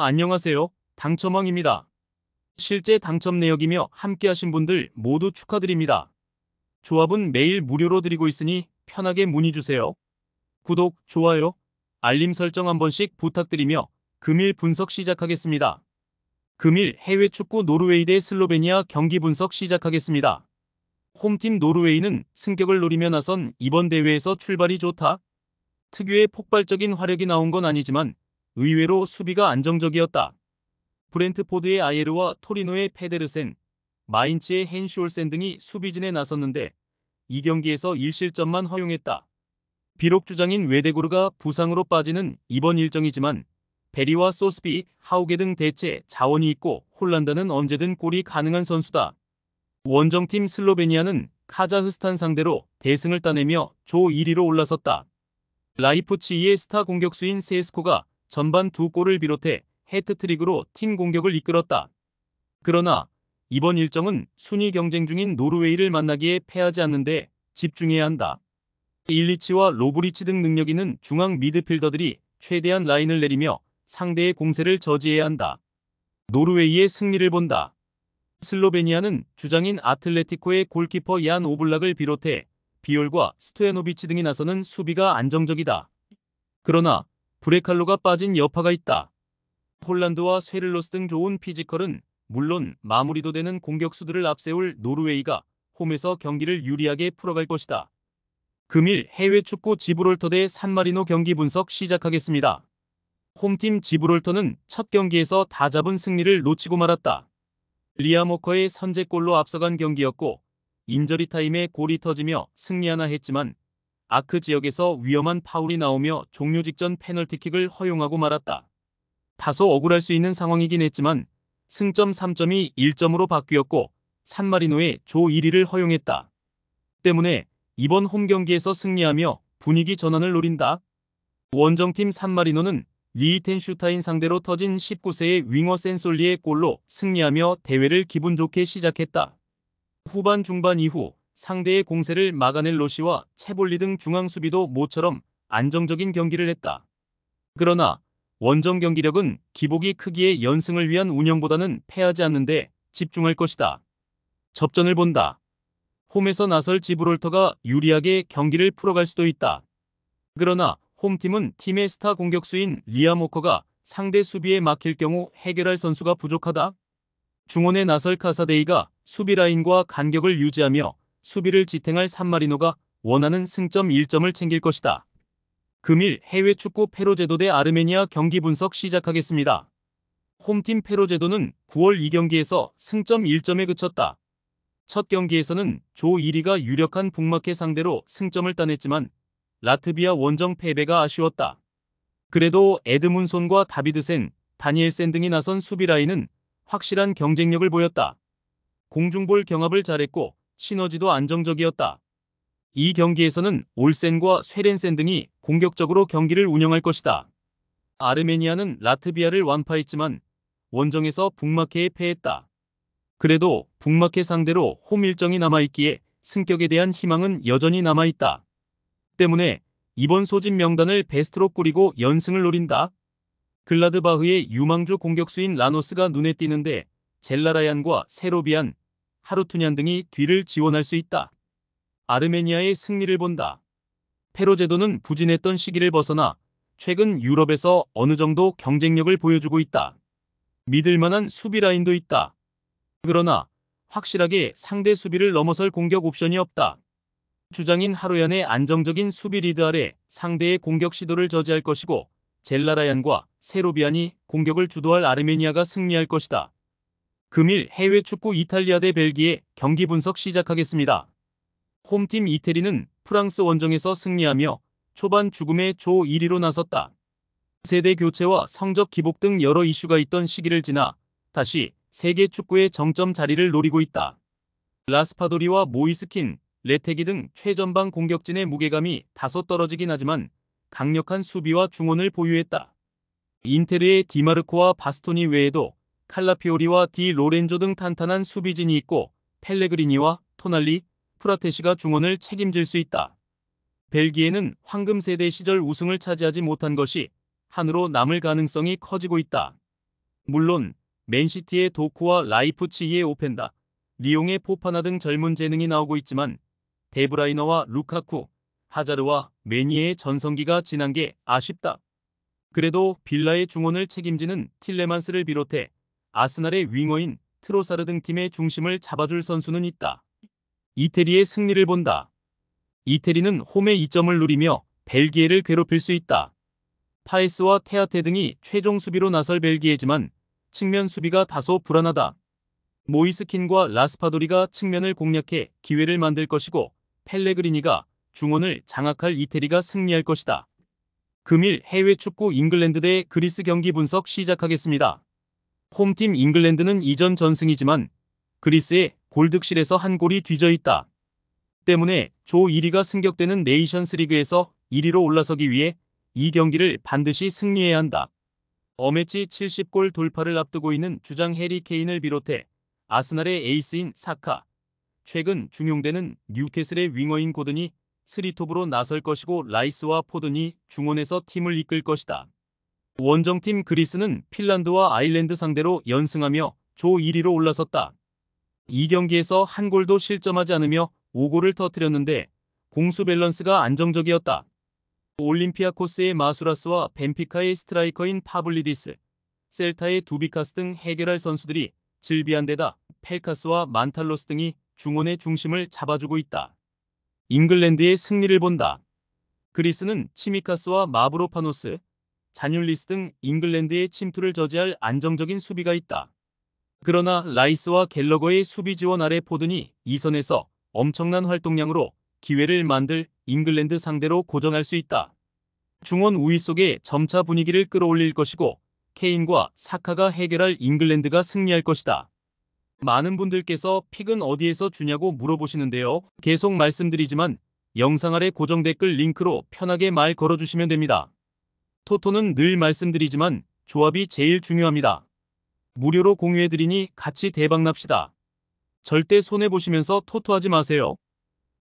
안녕하세요. 당첨왕입니다. 실제 당첨 내역이며 함께하신 분들 모두 축하드립니다. 조합은 매일 무료로 드리고 있으니 편하게 문의주세요. 구독, 좋아요, 알림 설정 한 번씩 부탁드리며 금일 분석 시작하겠습니다. 금일 해외 축구 노르웨이 대 슬로베니아 경기 분석 시작하겠습니다. 홈팀 노르웨이는 승격을 노리며 나선 이번 대회에서 출발이 좋다. 특유의 폭발적인 화력이 나온 건 아니지만 의외로 수비가 안정적이었다. 브렌트포드의 아예르와 토리노의 페데르센, 마인츠의 헨슈올센 등이 수비진에 나섰는데 이 경기에서 1실점만 허용했다. 비록 주장인 웨데고르가 부상으로 빠지는 이번 일정이지만 베리와 소스비, 하우게 등 대체 자원이 있고 홀란드는 언제든 골이 가능한 선수다. 원정팀 슬로베니아는 카자흐스탄 상대로 대승을 따내며 조 1위로 올라섰다. 라이프치히의 스타 공격수인 세스코가 전반 2골을 비롯해 해트트릭으로 팀 공격을 이끌었다. 그러나 이번 일정은 순위 경쟁 중인 노르웨이를 만나기에 패하지 않는데 집중해야 한다. 일리치와 로브리치 등 능력 있는 중앙 미드필더들이 최대한 라인을 내리며 상대의 공세를 저지해야 한다. 노르웨이의 승리를 본다. 슬로베니아는 주장인 아틀레티코의 골키퍼 얀 오블락을 비롯해 비올과 스토야노비치 등이 나서는 수비가 안정적이다. 그러나 브레칼로가 빠진 여파가 있다. 폴란드와 쇠를로스 등 좋은 피지컬은 물론 마무리도 되는 공격수들을 앞세울 노르웨이가 홈에서 경기를 유리하게 풀어갈 것이다. 금일 해외 축구 지브롤터 대 산마리노 경기 분석 시작하겠습니다. 홈팀 지브롤터는 첫 경기에서 다 잡은 승리를 놓치고 말았다. 리암 워커의 선제골로 앞서간 경기였고 인저리 타임에 골이 터지며 승리하나 했지만 아크 지역에서 위험한 파울이 나오며 종료 직전 페널티킥을 허용하고 말았다. 다소 억울할 수 있는 상황이긴 했지만 승점 3점이 1점으로 바뀌었고 산마리노의 조 1위를 허용했다. 때문에 이번 홈 경기에서 승리하며 분위기 전환을 노린다. 원정팀 산마리노는 리히텐슈타인 상대로 터진 19세의 윙어 센솔리의 골로 승리하며 대회를 기분 좋게 시작했다. 후반 중반 이후 상대의 공세를 막아낼 로시와 체볼리 등 중앙 수비도 모처럼 안정적인 경기를 했다. 그러나 원정 경기력은 기복이 크기에 연승을 위한 운영보다는 패하지 않는데 집중할 것이다. 접전을 본다. 홈에서 나설 지브롤터가 유리하게 경기를 풀어갈 수도 있다. 그러나 홈팀은 팀의 스타 공격수인 리암 워커가 상대 수비에 막힐 경우 해결할 선수가 부족하다. 중원에 나설 카사데이가 수비 라인과 간격을 유지하며 수비를 지탱할 산마리노가 원하는 승점 1점을 챙길 것이다. 금일 해외 축구 페로제도 대 아르메니아 경기 분석 시작하겠습니다. 홈팀 페로제도는 9월 2경기에서 승점 1점에 그쳤다. 첫 경기에서는 조 1위가 유력한 북마케 상대로 승점을 따냈지만 라트비아 원정 패배가 아쉬웠다. 그래도 에드문손과 다비드센, 다니엘센 등이 나선 수비 라인은 확실한 경쟁력을 보였다. 공중볼 경합을 잘했고 시너지도 안정적이었다. 이 경기에서는 올센과 쇠렌센 등이 공격적으로 경기를 운영할 것이다. 아르메니아는 라트비아를 완파했지만 원정에서 북마케에 패했다. 그래도 북마케 상대로 홈 일정이 남아있기에 승격에 대한 희망은 여전히 남아있다. 때문에 이번 소집 명단을 베스트로 꾸리고 연승을 노린다. 글라드바흐의 유망주 공격수인 라노스가 눈에 띄는데 젤라라얀과 세로비안, 하루투냔 등이 뒤를 지원할 수 있다. 아르메니아의 승리를 본다. 페로제도는 부진했던 시기를 벗어나 최근 유럽에서 어느 정도 경쟁력을 보여주고 있다. 믿을만한 수비 라인도 있다. 그러나 확실하게 상대 수비를 넘어설 공격 옵션이 없다. 주장인 하루얀의 안정적인 수비 리드 아래 상대의 공격 시도를 저지할 것이고 젤라라얀과 세로비안이 공격을 주도할 아르메니아가 승리할 것이다. 금일 해외 축구 이탈리아 대 벨기에 경기 분석 시작하겠습니다. 홈팀 이태리는 프랑스 원정에서 승리하며 초반 죽음의 조 1위로 나섰다. 세대 교체와 성적 기복 등 여러 이슈가 있던 시기를 지나 다시 세계 축구의 정점 자리를 노리고 있다. 라스파도리와 모이스킨, 레테기 등 최전방 공격진의 무게감이 다소 떨어지긴 하지만 강력한 수비와 중원을 보유했다. 인테르의 디마르코와 바스토니 외에도 칼라피오리와 디 로렌조 등 탄탄한 수비진이 있고 펠레그리니와 토날리, 프라테시가 중원을 책임질 수 있다. 벨기에는 황금 세대 시절 우승을 차지하지 못한 것이 한으로 남을 가능성이 커지고 있다. 물론 맨시티의 도쿠와 라이프치히의 오펜다, 리옹의 포파나 등 젊은 재능이 나오고 있지만 데브라이너와 루카쿠, 하자르와 메니에의 전성기가 지난 게 아쉽다. 그래도 빌라의 중원을 책임지는 틸레만스를 비롯해 아스날의 윙어인 트로사르 등 팀의 중심을 잡아줄 선수는 있다. 이태리의 승리를 본다. 이태리는 홈에 2점을 누리며 벨기에를 괴롭힐 수 있다. 파에스와 테아테 등이 최종 수비로 나설 벨기에지만 측면 수비가 다소 불안하다. 모이스킨과 라스파도리가 측면을 공략해 기회를 만들 것이고 펠레그리니가 중원을 장악할 이태리가 승리할 것이다. 금일 해외 축구 잉글랜드 대 그리스 경기 분석 시작하겠습니다. 홈팀 잉글랜드는 이전 전승이지만 그리스의 골득실에서 한 골이 뒤져 있다. 때문에 조 1위가 승격되는 네이션스 리그에서 1위로 올라서기 위해 이 경기를 반드시 승리해야 한다. 어매치 70골 돌파를 앞두고 있는 주장 해리 케인을 비롯해 아스날의 에이스인 사카, 최근 중용되는 뉴캐슬의 윙어인 고든이 스리톱으로 나설 것이고 라이스와 포든이 중원에서 팀을 이끌 것이다. 원정팀 그리스는 핀란드와 아일랜드 상대로 연승하며 조 1위로 올라섰다. 이 경기에서 한 골도 실점하지 않으며 5골을 터뜨렸는데 공수 밸런스가 안정적이었다. 올림피아코스의 마수라스와 벤피카의 스트라이커인 파블리디스, 셀타의 두비카스 등 해결할 선수들이 질비한 데다 펠카스와 만탈로스 등이 중원의 중심을 잡아주고 있다. 잉글랜드의 승리를 본다. 그리스는 치미카스와 마브로파노스, 자뇰리스 등 잉글랜드의 침투를 저지할 안정적인 수비가 있다. 그러나 라이스와 갤러거의 수비 지원 아래 포든이 2선에서 엄청난 활동량으로 기회를 만들 잉글랜드 상대로 고전할 수 있다. 중원 우위 속에 점차 분위기를 끌어올릴 것이고 케인과 사카가 해결할 잉글랜드가 승리할 것이다. 많은 분들께서 픽은 어디에서 주냐고 물어보시는데요. 계속 말씀드리지만 영상 아래 고정 댓글 링크로 편하게 말 걸어주시면 됩니다. 토토는 늘 말씀드리지만 조합이 제일 중요합니다. 무료로 공유해드리니 같이 대박납시다. 절대 손해보시면서 토토하지 마세요.